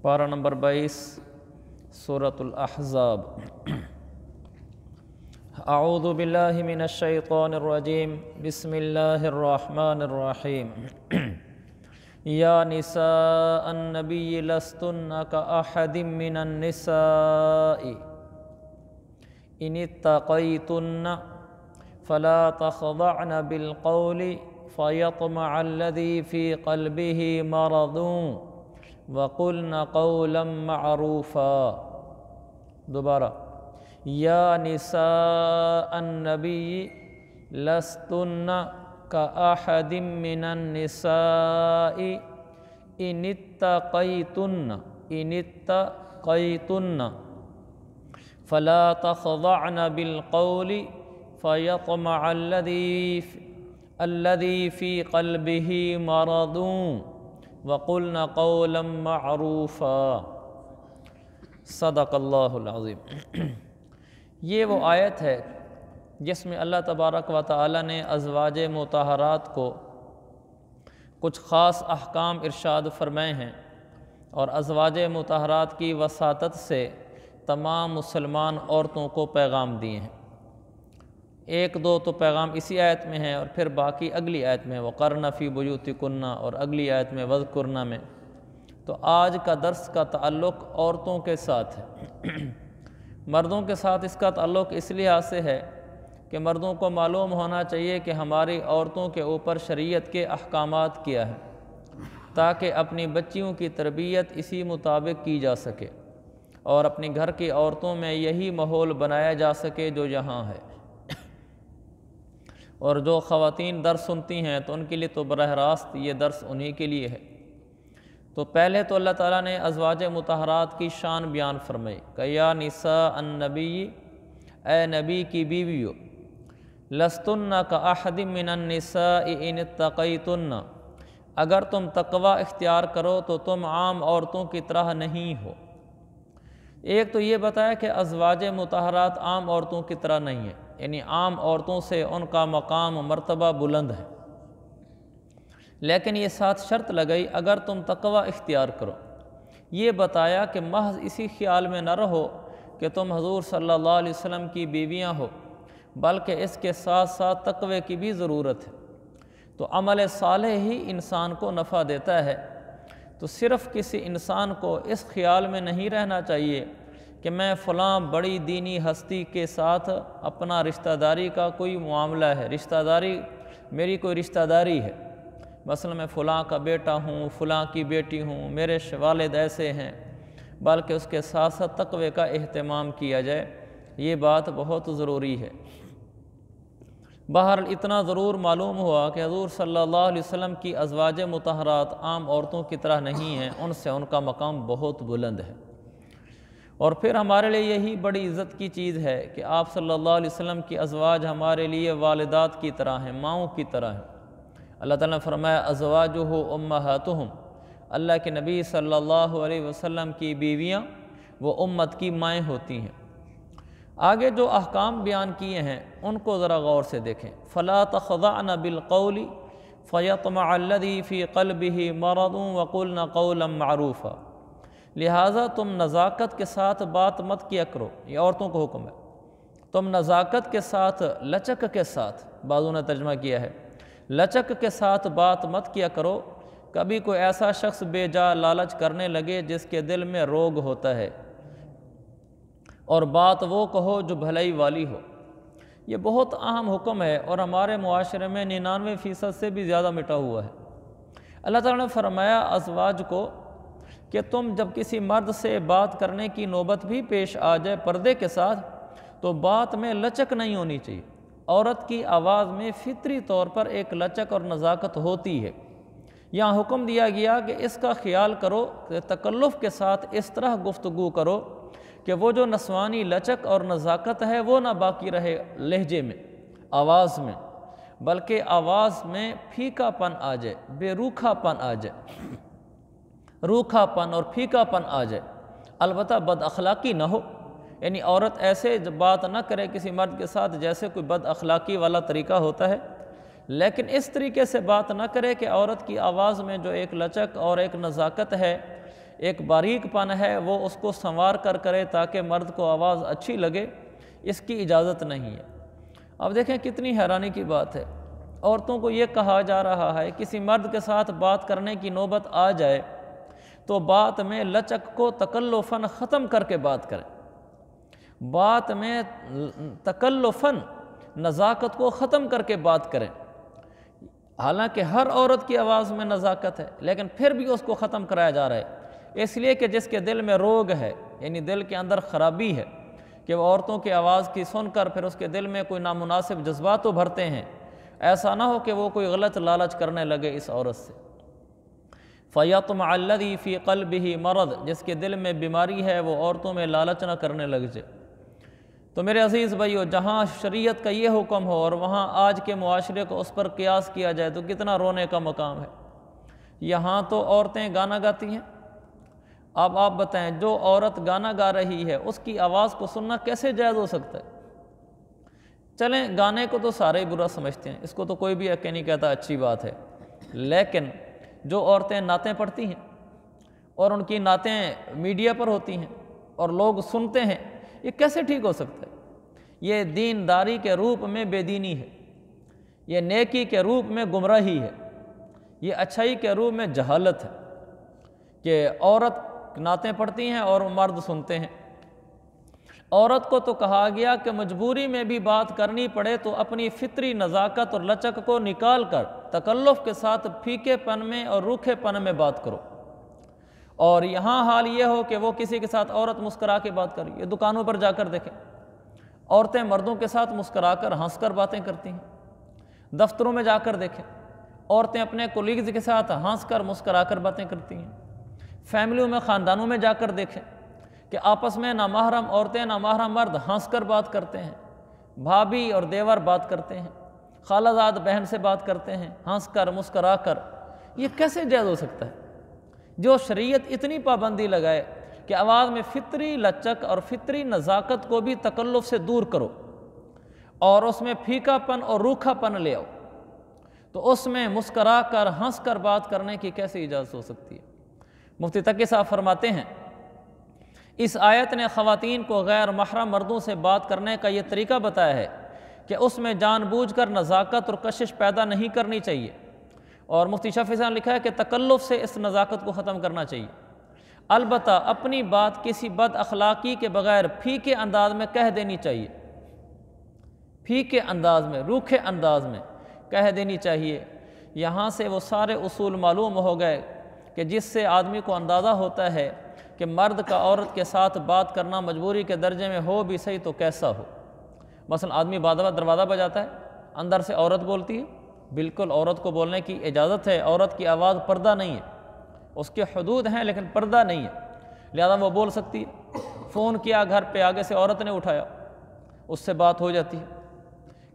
پارہ نمبر 22 سورۃ الاحزاب۔ اعوذ باللہ من الشیطان الرجیم، بسم اللہ الرحمن الرحیم۔ یا نساء النبی لستن کاحد من النساء ان اتقیتن فلا تخضعن بالقول فیطمع الذی فی قلبہ مرض وَقُلْنَ قَوْلًا مَعْرُوفًا۔ دوبارہ، یا نساء النبی لستن کاحد من النساء ان اتقیتن فلا تخضعن بالقول فیطمع الذی فی قلبہ مرض وَقُلْنَ قَوْلًا مَعْرُوفًا۔ صدق اللہ العظیم۔ یہ وہ آیت ہے جس میں اللہ تبارک و تعالی نے ازواج مطہرات کو کچھ خاص احکام ارشاد فرمائے ہیں اور ازواج مطہرات کی وساطت سے تمام مسلمان عورتوں کو پیغام دیے ہیں۔ ایک دو تو پیغام اسی آیت میں ہیں اور پھر باقی اگلی آیت میں وَقَرْنَ فِي بُيُوتِكُنَّ اور اگلی آیت میں وَاذْكُرْنَ میں۔ تو آج کا درس کا تعلق عورتوں کے ساتھ ہے۔ مردوں کے ساتھ اس کا تعلق اس لحاظ سے ہے کہ مردوں کو معلوم ہونا چاہیے کہ ہماری عورتوں کے اوپر شریعت کے احکامات کیا ہیں، تاکہ اپنی بچیوں کی تربیت اسی مطابق کی جا سکے اور اپنی گھر کی عورتوں میں یہی ماحول بنایا جا سکے جو یہاں ہے۔ اور جو خواتین درس سنتی ہیں تو ان کے لیے تو براہ راست یہ درس انہی کے لیے ہے۔ تو پہلے تو اللہ تعالیٰ نے ازواج مطہرات کی شان بیان فرمائی کہ یا نساء النبی، اے نبی کی بیویو، لستن کاحد من النساء ان اتقیتن، اگر تم تقوی اختیار کرو تو تم عام عورتوں کی طرح نہیں ہو۔ ایک تو یہ بتایا کہ ازواج مطہرات عام عورتوں کی طرح نہیں ہیں، یعنی عام عورتوں سے ان کا مقام و مرتبہ بلند ہے، لیکن یہ ساتھ شرط لگئی اگر تم تقوی اختیار کرو۔ یہ بتایا کہ محض اسی خیال میں نہ رہو کہ تم حضور صلی اللہ علیہ وسلم کی بیویاں ہو، بلکہ اس کے ساتھ ساتھ تقوی کی بھی ضرورت ہے۔ تو عمل صالح ہی انسان کو نفع دیتا ہے۔ تو صرف کسی انسان کو اس خیال میں نہیں رہنا چاہیے کہ میں فلاں بڑی دینی ہستی کے ساتھ اپنا رشتہ داری کا کوئی معاملہ ہے، رشتہ داری میری کوئی رشتہ داری ہے، مثلا میں فلاں کا بیٹا ہوں، فلاں کی بیٹی ہوں، میرے والد ایسے ہیں، بلکہ اس کے ساتھ ساتھ تقوی کا اہتمام کیا جائے۔ یہ بات بہت ضروری ہے۔ بہرحال اتنا ضرور معلوم ہوا کہ حضور صلی اللہ علیہ وسلم کی ازواج مطہرات عام عورتوں کی طرح نہیں ہیں، ان سے ان کا مقام بہت بلند ہے۔ اور پھر ہمارے لیے یہی بڑی عزت کی چیز ہے کہ آپ صلی اللہ علیہ وسلم کی ازواج ہمارے لیے والدات کی طرح ہیں، ماؤں کی طرح ہیں۔ اللہ تعالیٰ نے فرمایا ازواجہ امہاتہم، اللہ کے نبی صلی اللہ علیہ وسلم کی بیویاں وہ امت کی مائیں ہوتی ہیں۔ آگے جو احکام بیان کیے ہیں ان کو ذرا غور سے دیکھیں۔ فلا تخضعن بالقول فیطمع الذی فی قلبہ مرض وقلن قولا معروفا، لہٰذا تم نزاکت کے ساتھ بات مت کیا کرو۔ یہ عورتوں کو حکم ہے، تم نزاکت کے ساتھ، لچک کے ساتھ، بعضوں نے ترجمہ کیا ہے لچک کے ساتھ بات مت کیا کرو۔ کبھی کوئی ایسا شخص بے جا لالچ کرنے لگے جس کے دل میں روگ ہوتا ہے، اور بات وہ کہو جو بھلائی والی ہو۔ یہ بہت اہم حکم ہے اور ہمارے معاشرے میں 99% سے بھی زیادہ مٹا ہوا ہے۔ اللہ تعالیٰ نے فرمایا ازواج کو کہ تم جب کسی مرد سے بات کرنے کی نوبت بھی پیش آ جائے پردے کے ساتھ تو بات میں لچک نہیں ہونی چاہیے۔ عورت کی آواز میں فطری طور پر ایک لچک اور نزاکت ہوتی ہے۔ یہاں حکم دیا گیا کہ اس کا خیال کرو کہ تکلف کے ساتھ اس طرح گفتگو کرو کہ وہ جو نسوانی لچک اور نزاکت ہے وہ نہ باقی رہے لہجے میں، آواز میں، بلکہ آواز میں پھیکا پن آ جائے، بے روکھا پن آ جائے، روکھا پن اور پھیکا پن آ جائے۔ البتہ بد اخلاقی نہ ہو، یعنی عورت ایسے بات نہ کرے کسی مرد کے ساتھ جیسے کوئی بد اخلاقی والا طریقہ ہوتا ہے، لیکن اس طریقے سے بات نہ کرے کہ عورت کی آواز میں جو ایک لچک اور ایک نزاکت ہے ایک باریک پن ہے وہ اس کو سنوار کر کرے تاکہ مرد کو آواز اچھی لگے، اس کی اجازت نہیں ہے۔ اب دیکھیں کتنی حیرانی کی بات ہے، عورتوں کو یہ کہا جا رہا ہے کسی مرد کے ساتھ بات کرنے کی نوبت آ جائے تو بات میں لچک کو تکلفاً ختم کر کے بات کریں، بات میں تکلفاً نزاکت کو ختم کر کے بات کریں۔ حالانکہ ہر عورت کی آواز میں نزاکت ہے، لیکن پھر بھی اس کو ختم کرایا جا رہا ہے، اس لیے کہ جس کے دل میں روگ ہے، یعنی دل کے اندر خرابی ہے، کہ وہ عورتوں کی آواز کی سن کر پھر اس کے دل میں کوئی نامناسب جذبات ابھرتے ہیں، ایسا نہ ہو کہ وہ کوئی غلط لالچ کرنے لگے اس عورت سے۔ فَيَطْمَعَ الَّذِي فِي قَلْبِهِ مَرَض، جس کے دل میں بیماری ہے وہ عورتوں میں لالچ نہ کرنے لگ جائے۔ تو میرے عزیز بھائیو، جہاں شریعت کا یہ حکم ہو اور وہاں آج کے معاشرے کو اس پر قیاس کیا جائے تو کتنا رونے کا مقام ہے۔ یہاں تو عورتیں گانا گاتی ہیں، اب آپ بتائیں جو عورت گانا گا رہی ہے اس کی آواز کو سننا کیسے جائز ہو سکتا ہے؟ چلیں گانے کو تو سارے ہی برا سمجھتے ہیں، اس کو تو کوئی بھی نہیں کہتا اچھی بات ہے، لیکن جو عورتیں نعتیں پڑھتی ہیں اور ان کی نعتیں میڈیا پر ہوتی ہیں اور لوگ سنتے ہیں، یہ کیسے ٹھیک ہو سکتا ہے؟ یہ دینداری کے روپ میں بے دینی ہے، یہ نیکی کے روپ میں گمراہی ہے، یہ اچھائی کے روپ میں جہالت ہے کہ عورت نعتیں پڑھتی ہیں اور مرد سنتے ہیں۔ عورت کو تو کہا گیا کہ مجبوری میں بھی بات کرنی پڑے تو اپنی فطری نزاکت اور لچک کو نکال کر تکلف کے ساتھ پھیکے پن میں اور روکھے پن میں بات کرو، اور یہاں حال یہ ہو کہ وہ کسی کے ساتھ عورت مسکرا کے بات کر، یہ دکانوں پر جا کر دیکھیں، عورتیں مردوں کے ساتھ مسکرا کر ہنس کر باتیں کرتی ہیں۔ دفتروں میں جا کر دیکھیں، عورتیں اپنے کولیگز کے ساتھ ہنس کر مسکرا کر باتیں کرتی ہیں۔ فیملیوں میں، خاندانوں میں جا کر دیکھیں کہ آپس میں نامحرم عورتیں نامحرم مرد ہنس کر بات کرتے ہیں، بھابھی اور دیور بات کرتے ہیں، خالہ زاد بہن سے بات کرتے ہیں ہنس کر مسکرا کر۔ یہ کیسے جائز ہو سکتا ہے؟ جو شریعت اتنی پابندی لگائے کہ آواز میں فطری لچک اور فطری نزاکت کو بھی تکلف سے دور کرو اور اس میں پھیکا پن اور روکھا پن لے آؤ، تو اس میں مسکرا کر ہنس کر بات کرنے کی کیسے اجازت ہو سکتی ہے؟ مفتی تقی صاحب فرماتے ہیں اس آیت نے خواتین کو غیر محرم مردوں سے بات کرنے کا یہ طریقہ بتایا ہے کہ اس میں جان بوجھ کر نزاکت اور کشش پیدا نہیں کرنی چاہیے، اور مفتی شفیع صاحب نے لکھا ہے کہ تکلف سے اس نزاکت کو ختم کرنا چاہیے، البتہ اپنی بات کسی بد اخلاقی کے بغیر پھیکے انداز میں کہہ دینی چاہیے، پھیکے انداز میں، روکھے انداز میں کہہ دینی چاہیے۔ یہاں سے وہ سارے اصول معلوم ہو گئے کہ جس سے آدمی کو اندازہ ہوتا ہے کہ مرد کا عورت کے ساتھ بات کرنا مجبوری کے درجے میں ہو بھی صحیح تو کیسا ہو۔ مثلا آدمی بعد دروازہ بجاتا ہے، اندر سے عورت بولتی ہے، بالکل عورت کو بولنے کی اجازت ہے، عورت کی آواز پردہ نہیں ہے، اس کے حدود ہیں لیکن پردہ نہیں ہے، لہذا وہ بول سکتی ہے۔ فون کیا گھر پہ، آگے سے عورت نے اٹھایا، اس سے بات ہو جاتی ہے۔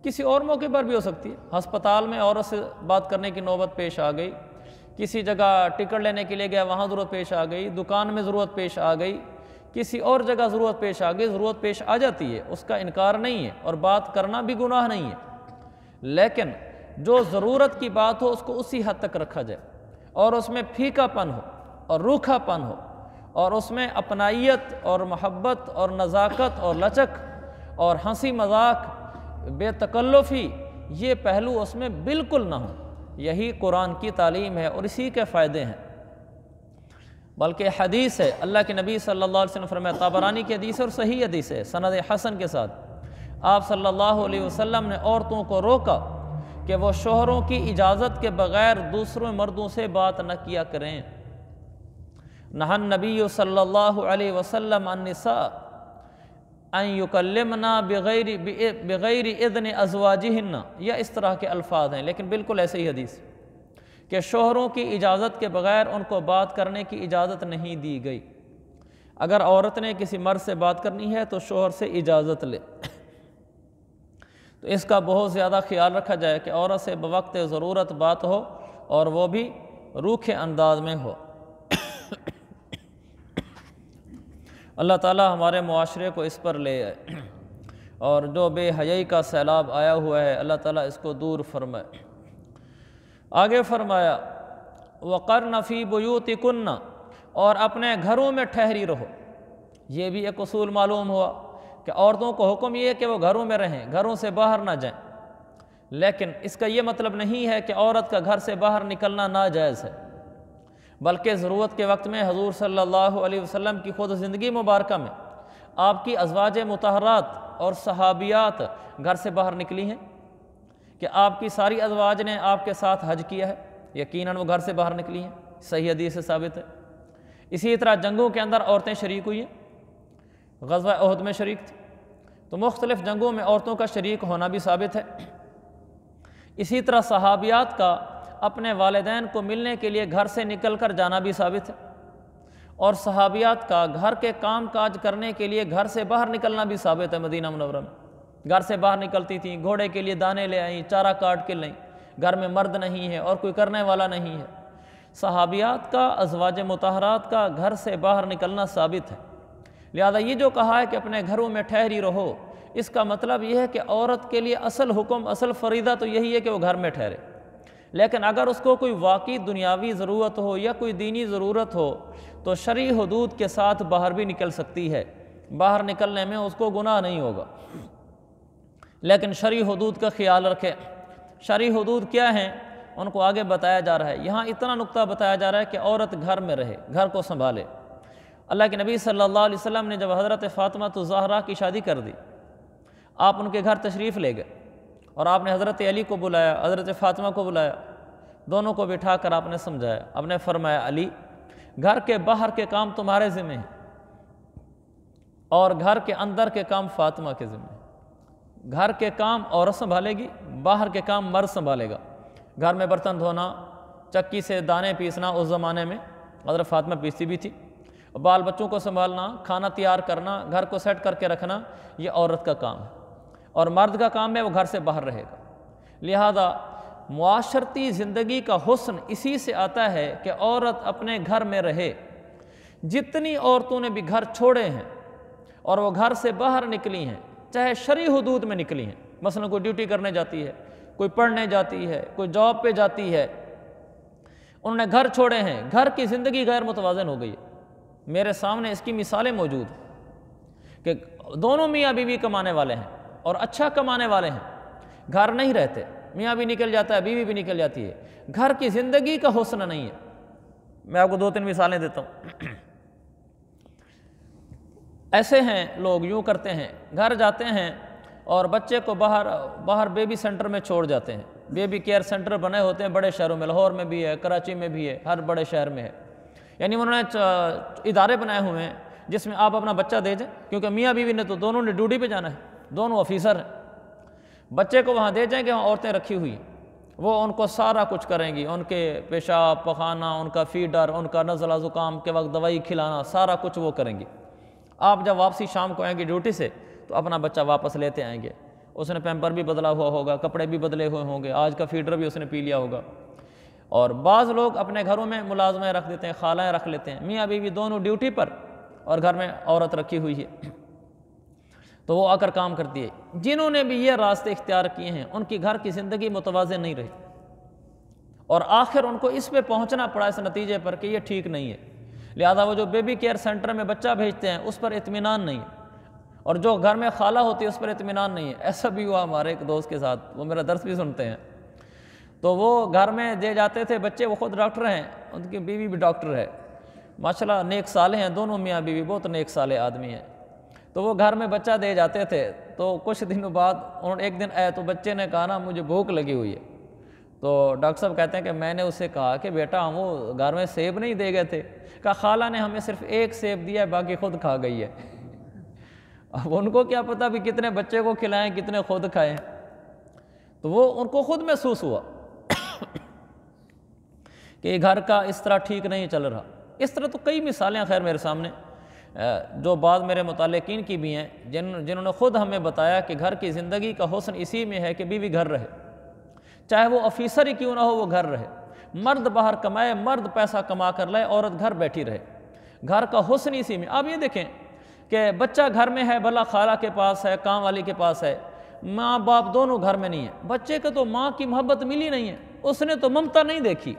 کسی اور موقع پر بھی ہو سکتی ہے، ہسپتال میں عورت سے بات کرنے کی نوبت پیش آ گئی، کسی جگہ ٹکٹ لینے کے لیے گیا وہاں ضرورت پیش آ گئی، دکان میں ضرورت پیش آ گئی، کسی اور جگہ ضرورت پیش آ گئی، ضرورت پیش آ جاتی ہے، اس کا انکار نہیں ہے اور بات کرنا بھی گناہ نہیں ہے، لیکن جو ضرورت کی بات ہو اس کو اسی حد تک رکھا جائے اور اس میں پھیکا پن ہو اور روکھا پن ہو اور اس میں اپنائیت اور محبت اور نزاکت اور لچک اور ہنسی مذاق بے تکلفی، یہ پہلو اس میں بالکل نہ ہو۔ یہی قرآن کی تعلیم ہے اور اسی کے فائدے ہیں۔ بلکہ حدیث ہے، اللہ کے نبی صلی اللہ علیہ وسلم فرمایا، طبرانی کی حدیث ہے اور صحیح حدیث ہے سند حسن کے ساتھ، آپ صلی اللہ علیہ وسلم نے عورتوں کو روکا کہ وہ شوہروں کی اجازت کے بغیر دوسروں مردوں سے بات نہ کیا کریں۔ نہى النبی صلی اللہ علیہ وسلم عن النساء ان یکلمنا بغیر اذن ازواجہن، یا اس طرح کے الفاظ ہیں لیکن بالکل ایسے ہی حدیث کہ شوہروں کی اجازت کے بغیر ان کو بات کرنے کی اجازت نہیں دی گئی۔ اگر عورت نے کسی مرد سے بات کرنی ہے تو شوہر سے اجازت لے۔ تو اس کا بہت زیادہ خیال رکھا جائے کہ عورت سے بوقت ضرورت بات ہو اور وہ بھی روکھے انداز میں ہو۔ اللہ تعالی ہمارے معاشرے کو اس پر لے آئے اور جو بے حیائی کا سیلاب آیا ہوا ہے اللہ تعالیٰ اس کو دور فرمائے۔ آگے فرمایا وَقَرْنَ فِي بُيُوتِكُنَّ، اور اپنے گھروں میں ٹھہری رہو۔ یہ بھی ایک اصول معلوم ہوا کہ عورتوں کو حکم یہ ہے کہ وہ گھروں میں رہیں، گھروں سے باہر نہ جائیں، لیکن اس کا یہ مطلب نہیں ہے کہ عورت کا گھر سے باہر نکلنا ناجائز ہے، بلکہ ضرورت کے وقت میں حضور صلی اللہ علیہ وسلم کی خود زندگی مبارکہ میں آپ کی ازواج مطہرات اور صحابیات گھر سے باہر نکلی ہیں کہ آپ کی ساری ازواج نے آپ کے ساتھ حج کیا ہے، یقیناً وہ گھر سے باہر نکلی ہیں، صحیح حدیث سے ثابت ہے۔ اسی طرح جنگوں کے اندر عورتیں شریک ہوئی ہیں، غزوہ احد میں شریک تھی، تو مختلف جنگوں میں عورتوں کا شریک ہونا بھی ثابت ہے۔ اسی طرح صحابیات کا اپنے والدین کو ملنے کے لیے گھر سے نکل کر جانا بھی ثابت ہے، اور صحابیات کا گھر کے کام کاج کرنے کے لیے گھر سے باہر نکلنا بھی ثابت ہے۔ مدینہ منورہ میں گھر سے باہر نکلتی تھیں، گھوڑے کے لیے دانے لے آئیں، چارہ کاٹ کے لائیں، گھر میں مرد نہیں ہے اور کوئی کرنے والا نہیں ہے۔ صحابیات کا، ازواج مطہرات کا گھر سے باہر نکلنا ثابت ہے۔ لہذا یہ جو کہا ہے کہ اپنے گھروں میں ٹھہری رہو، اس کا مطلب یہ ہے کہ عورت کے لیے اصل حکم، اصل فریضہ تو یہی ہے کہ وہ گھر میں ٹھہرے، لیکن اگر اس کو کوئی واقعی دنیاوی ضرورت ہو یا کوئی دینی ضرورت ہو تو شرعی حدود کے ساتھ باہر بھی نکل سکتی ہے، باہر نکلنے میں اس کو گناہ نہیں ہوگا، لیکن شرعی حدود کا خیال رکھے۔ شرعی حدود کیا ہیں ان کو آگے بتایا جا رہا ہے۔ یہاں اتنا نقطہ بتایا جا رہا ہے کہ عورت گھر میں رہے، گھر کو سنبھالے۔ اللہ کے نبی صلی اللہ علیہ وسلم نے جب حضرت فاطمہ الزہرا کی شادی کر دی، آپ ان کے گھر تشریف لے گئے اور آپ نے حضرت علی کو بلایا، حضرت فاطمہ کو بلایا، دونوں کو بٹھا کر آپ نے سمجھایا۔ آپ نے فرمایا، علی، گھر کے باہر کے کام تمہارے ذمہ ہیں اور گھر کے اندر کے کام فاطمہ کے ذمہ ہیں۔ گھر کے کام عورت سنبھالے گی، باہر کے کام مرد سنبھالے گا۔ گھر میں برتن دھونا، چکی سے دانے پیسنا، اس زمانے میں حضرت فاطمہ پیستی بھی تھی، بال بچوں کو سنبھالنا، کھانا تیار کرنا، گھر کو سیٹ کر کے رکھنا، یہ عورت کا کام ہے، اور مرد کا کام ہے وہ گھر سے باہر رہے گا۔ لہذا معاشرتی زندگی کا حسن اسی سے آتا ہے کہ عورت اپنے گھر میں رہے۔ جتنی عورتوں نے بھی گھر چھوڑے ہیں اور وہ گھر سے باہر نکلی ہیں، چاہے شرعی حدود میں نکلی ہیں، مثلا کوئی ڈیوٹی کرنے جاتی ہے، کوئی پڑھنے جاتی ہے، کوئی جاب پہ جاتی ہے، انہوں نے گھر چھوڑے ہیں، گھر کی زندگی غیر متوازن ہو گئی ہے۔ میرے سامنے اس کی مثالیں موجود ہیں کہ دونوں میاں بیوی کمانے والے ہیں اور اچھا کمانے والے ہیں، گھر نہیں رہتے، میاں بھی نکل جاتا ہے، بیوی بھی نکل جاتی ہے، گھر کی زندگی کا حسن نہیں ہے۔ میں آپ کو 2-3 مثالیں دیتا ہوں۔ ایسے ہیں لوگ، یوں کرتے ہیں، گھر جاتے ہیں اور بچے کو باہر بیبی سینٹر میں چھوڑ جاتے ہیں۔ بیبی کیئر سینٹر بنے ہوتے ہیں بڑے شہروں میں، لاہور میں بھی ہے، کراچی میں بھی ہے، ہر بڑے شہر میں ہے۔ یعنی انہوں نے ادارے بنائے ہوئے ہیں جس میں آپ اپنا بچہ دے جائیں، کیونکہ میاں بیوی نے تو دونوں نے ڈیوٹی پہ جانا ہے، دونوں آفیسر ہیں، بچے کو وہاں دے جائیں کہ وہاں عورتیں رکھی ہوئی ہیں، وہ ان کو سارا کچھ کریں گی، ان کے پیشاب پخانا، ان کا فیڈر، ان کا نزلہ زکام کے وقت دوائی کھلانا، سارا کچھ وہ کریں گی۔ آپ جب واپسی شام کو آئیں گے ڈیوٹی سے تو اپنا بچہ واپس لیتے آئیں گے، اس نے پیمپر بھی بدلا ہوا ہوگا، کپڑے بھی بدلے ہوئے ہوں گے، آج کا فیڈر بھی اس نے پی لیا ہوگا۔ اور بعض لوگ اپنے گھروں میں ملازمیں رکھ دیتے ہیں، خالائیں رکھ لیتے ہیں، میاں بیوی دونوں ڈیوٹی پر اور گھر میں عورت رکھی ہوئی ہے، تو وہ آ کر کام کرتی ہے۔ جنہوں نے بھی یہ راستے اختیار کیے ہیں ان کی گھر کی زندگی متوازن نہیں رہی، اور آخر ان کو اس پہ پہنچنا پڑا اس نتیجے پر کہ یہ ٹھیک نہیں ہے۔ لہذا وہ جو بیبی کیئر سینٹر میں بچہ بھیجتے ہیں اس پر اطمینان نہیں ہے، اور جو گھر میں خالہ ہوتی ہے اس پر اطمینان نہیں ہے۔ ایسا بھی ہوا ہمارے ایک دوست کے ساتھ، وہ میرا درس بھی سنتے ہیں، تو وہ گھر میں دے جاتے تھے بچے، وہ خود ڈاکٹر ہیں، ان کی بیوی بھی ڈاکٹر ہے، ماشاءاللہ نیک صالح ہیں دونوں، میاں بیوی بہت نیک صالح آدمی ہیں۔ تو وہ گھر میں بچہ دے جاتے تھے، تو کچھ دنوں بعد ایک دن آئے تو بچے نے کہا نا مجھے بھوک لگی ہوئی ہے، تو ڈاکٹر صاحب کہتے ہیں کہ میں نے اس سے کہا کہ بیٹا ہم وہ گھر میں سیب نہیں دے گئے تھے؟ کہا خالہ نے ہمیں صرف ایک سیب دیا ہے، باقی خود کھا گئی ہے۔ اب ان کو کیا پتا بھی کتنے بچے کو کھلائیں، کتنے خود کھائیں، تو وہ ان کو خود محسوس ہوا کہ یہ گھر کا اس طرح ٹھیک نہیں چل رہا۔ اس طرح تو کئی مثالیں خیر میرے سامنے جو بعض میرے متعلقین کی بھی ہیں، جنہوں نے خود ہمیں بتایا کہ گھر کی زندگی کا حسن اسی میں ہے کہ بیوی گھر رہے، چاہے وہ آفیسر ہی کیوں نہ ہو، وہ گھر رہے، مرد باہر کمائے، مرد پیسہ کما کر لائے، عورت گھر بیٹھی رہے، گھر کا حسن اسی میں۔ آپ یہ دیکھیں کہ بچہ گھر میں ہے، بھلا خالہ کے پاس ہے، کام والی کے پاس ہے، ماں باپ دونوں گھر میں نہیں ہیں، بچے کو تو ماں کی محبت ملی نہیں ہے، اس نے تو ممتا نہیں دیکھی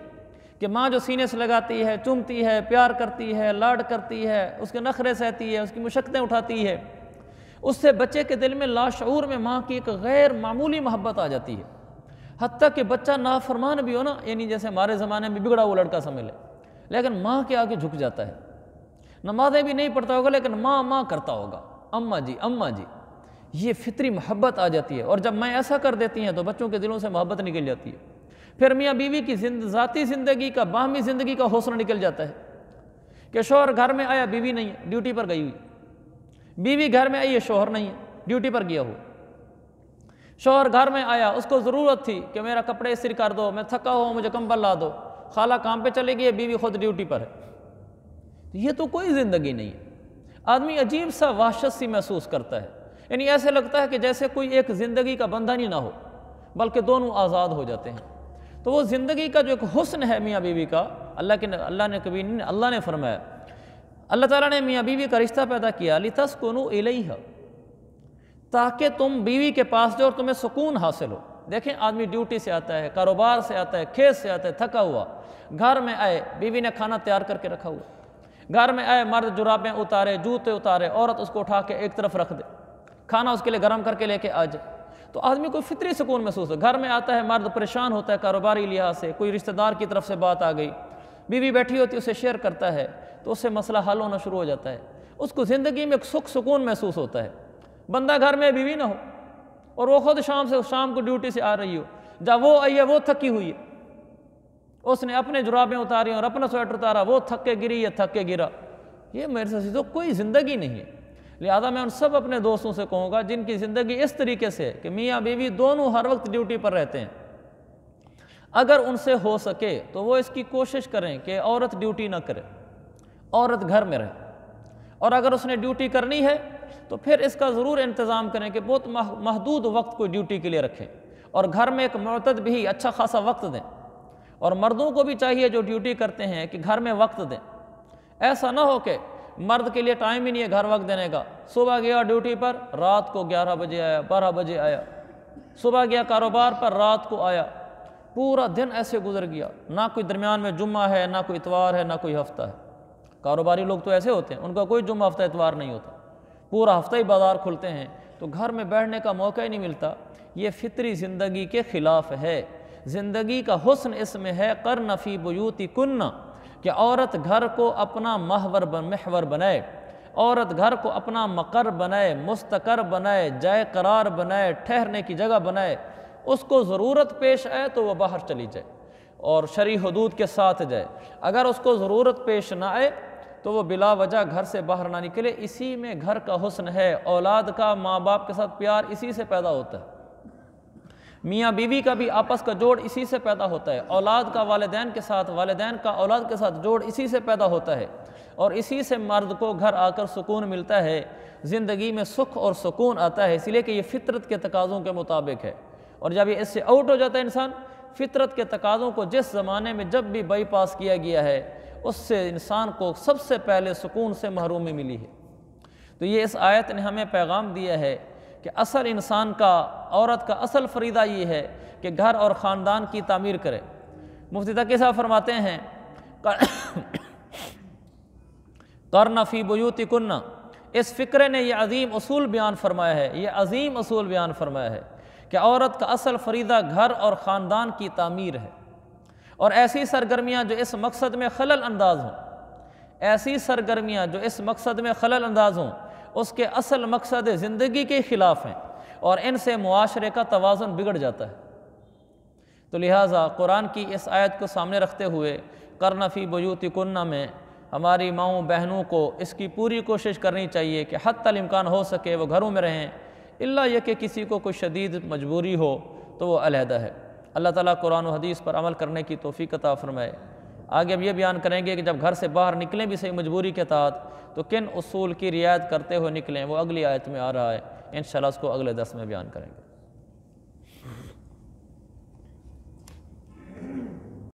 کہ ماں جو سینے سے لگاتی ہے، چومتی ہے، پیار کرتی ہے، لاڈ کرتی ہے، اس کے نخرے سہتی ہے، اس کی مشقتیں اٹھاتی ہے، اس سے بچے کے دل میں لاشعور میں ماں کی ایک غیر معمولی محبت آ جاتی ہے، حتیٰ کہ بچہ نافرمان بھی ہو نا، یعنی جیسے ہمارے زمانے میں بگڑا ہوا لڑکا سمجھ لے، لیکن ماں کے آگے جھک جاتا ہے، نمازیں بھی نہیں پڑھتا ہوگا لیکن ماں ماں کرتا ہوگا، اماں جی اماں جی، یہ فطری محبت آ جاتی ہے۔ اور جب میں ایسا کر دیتی ہیں تو بچوں کے دلوں سے محبت نکل جاتی ہے، پھر میاں بیوی کی ذاتی زندگی کا، باہمی زندگی کا حوصلہ نکل جاتا ہے کہ شوہر گھر میں آیا، بیوی نہیں ہے، ڈیوٹی پر گئی ہوئی، بیوی گھر میں آئی ہے، شوہر نہیں ہے، ڈیوٹی پر گیا ہوا، شوہر گھر میں آیا، اس کو ضرورت تھی کہ میرا کپڑے استری کر دو، میں تھکا ہوا ہوں، مجھے کمبل لا دو، خالہ کام پہ چلے گئی ہے، بیوی خود ڈیوٹی پر ہے، یہ تو کوئی زندگی نہیں ہے۔ آدمی عجیب سا وحشت سی محسوس کرتا ہے، یعنی ایسے لگتا ہے کہ جیسے کوئی ایک زندگی کا بندھن ہی نہ ہو، بلکہ دونوں آزاد ہو جاتے ہیں۔ تو وہ زندگی کا جو ایک حسن ہے میاں بیوی کا، اللہ نے کبھی نہیں، اللہ نے فرمایا، اللہ تعالیٰ نے میاں بیوی کا رشتہ پیدا کیا لِتَسْكُنُوا إِلَيْهَا، تاکہ تم بیوی کے پاس جاؤ اور تمہیں سکون حاصل ہو۔ دیکھیں آدمی ڈیوٹی سے آتا ہے، کاروبار سے آتا ہے، کھیت سے آتا ہے، تھکا ہوا، گھر میں آئے، بیوی نے کھانا تیار کر کے رکھا ہوا، گھر میں آئے، مرد جرابیں اتارے، جوتے اتارے، عورت اس کو اٹھا کے ایک طرف رکھ دے، کھانا اس کے لیے گرم کر کے لے کے آ جائے، تو آدمی کو فطری سکون محسوس ہو۔ گھر میں آتا ہے مرد، پریشان ہوتا ہے کاروباری لحاظ سے، کوئی رشتہ دار کی طرف سے بات آ گئی، بیوی بیٹھی ہوتی ہے، اسے شیئر کرتا ہے تو اس سے مسئلہ حل ہونا شروع ہو جاتا ہے، اس کو زندگی میں ایک سکھ سکون محسوس ہوتا ہے۔ بندہ گھر میں بیوی نہ ہو اور وہ خود شام کو ڈیوٹی سے آ رہی ہو، جب وہ آئی ہے وہ تھکی ہوئی ہے، اس نے اپنے جرابیں اتاری اور اپنا سویٹر اتارا، وہ تھک کے گری ہے، تھک کے گرا، یہ میرے سے تو کوئی زندگی نہیں ہے۔ لہذا میں ان سب اپنے دوستوں سے کہوں گا جن کی زندگی اس طریقے سے کہ میاں بیوی دونوں ہر وقت ڈیوٹی پر رہتے ہیں، اگر ان سے ہو سکے تو وہ اس کی کوشش کریں کہ عورت ڈیوٹی نہ کرے، عورت گھر میں رہے، اور اگر اس نے ڈیوٹی کرنی ہے تو پھر اس کا ضرور انتظام کریں کہ بہت محدود وقت کوئی ڈیوٹی کے لیے رکھیں، اور گھر میں ایک معتد بھی اچھا خاصا وقت دیں، اور مردوں کو بھی چاہیے جو ڈیوٹی کرتے ہیں کہ گھر میں وقت دیں۔ ایسا نہ ہو کہ مرد کے لیے ٹائم ہی نہیں ہے گھر وقت دینے کا، صبح گیا ڈیوٹی پر، رات کو 11 بجے آیا، 12 بجے آیا، صبح گیا کاروبار پر، رات کو آیا، پورا دن ایسے گزر گیا، نہ کوئی درمیان میں جمعہ ہے، نہ کوئی اتوار ہے، نہ کوئی ہفتہ ہے۔ کاروباری لوگ تو ایسے ہوتے ہیں، ان کا کوئی جمعہ ہفتہ اتوار نہیں ہوتا، پورا ہفتہ ہی بازار کھلتے ہیں، تو گھر میں بیٹھنے کا موقع ہی نہیں ملتا۔ یہ فطری زندگی کے خلاف ہے۔ زندگی کا حسن اس میں ہے قرن فی بیوتکن، کہ عورت گھر کو اپنا محور بنائے، عورت گھر کو اپنا مقر بنائے، مستقر بنائے، جائے قرار بنائے، ٹھہرنے کی جگہ بنائے، اس کو ضرورت پیش آئے تو وہ باہر چلی جائے اور شرعی حدود کے ساتھ جائے، اگر اس کو ضرورت پیش نہ آئے تو وہ بلا وجہ گھر سے باہر نہ نکلے۔ اسی میں گھر کا حسن ہے، اولاد کا ماں باپ کے ساتھ پیار اسی سے پیدا ہوتا ہے، میاں بیوی کا بھی آپس کا جوڑ اسی سے پیدا ہوتا ہے، اولاد کا والدین کے ساتھ، والدین کا اولاد کے ساتھ جوڑ اسی سے پیدا ہوتا ہے، اور اسی سے مرد کو گھر آ کر سکون ملتا ہے، زندگی میں سکھ اور سکون آتا ہے، اس لیے کہ یہ فطرت کے تقاضوں کے مطابق ہے۔ اور جب یہ اس سے آؤٹ ہو جاتا ہے انسان، فطرت کے تقاضوں کو جس زمانے میں جب بھی بائی پاس کیا گیا ہے، اس سے انسان کو سب سے پہلے سکون سے محرومی ملی ہے۔ تو یہ اس آیت نے ہمیں پیغام دیا ہے کہ اصل انسان کا، عورت کا اصل فریضہ یہ ہے کہ گھر اور خاندان کی تعمیر کرے۔ مفتی تقی صاحب فرماتے ہیں قرن فی بیوتکن، اس فقرے نے یہ عظیم اصول بیان فرمایا ہے، یہ عظیم اصول بیان فرمایا ہے کہ عورت کا اصل فریضہ گھر اور خاندان کی تعمیر ہے، اور ایسی سرگرمیاں جو اس مقصد میں خلل انداز ہوں، ایسی سرگرمیاں جو اس مقصد میں خلل انداز ہوں، اس کے اصل مقصد زندگی کے خلاف ہیں، اور ان سے معاشرے کا توازن بگڑ جاتا ہے۔ تو لہٰذا قرآن کی اس آیت کو سامنے رکھتے ہوئے قرن فی بیوتکن میں ہماری ماؤں بہنوں کو اس کی پوری کوشش کرنی چاہیے کہ حتی الامکان ہو سکے وہ گھروں میں رہیں، الا یہ کہ کسی کو کوئی شدید مجبوری ہو تو وہ علیحدہ ہے۔ اللہ تعالیٰ قرآن و حدیث پر عمل کرنے کی توفیق عطا فرمائے۔ آگے اب یہ بیان کریں گے کہ جب گھر سے باہر نکلیں بھی صحیح مجبوری کے تحت تو کن اصول کی رعایت کرتے ہوئے نکلیں، وہ اگلی آیت میں آ رہا ہے، انشاءاللہ اس کو اگلے درس میں بیان کریں گے۔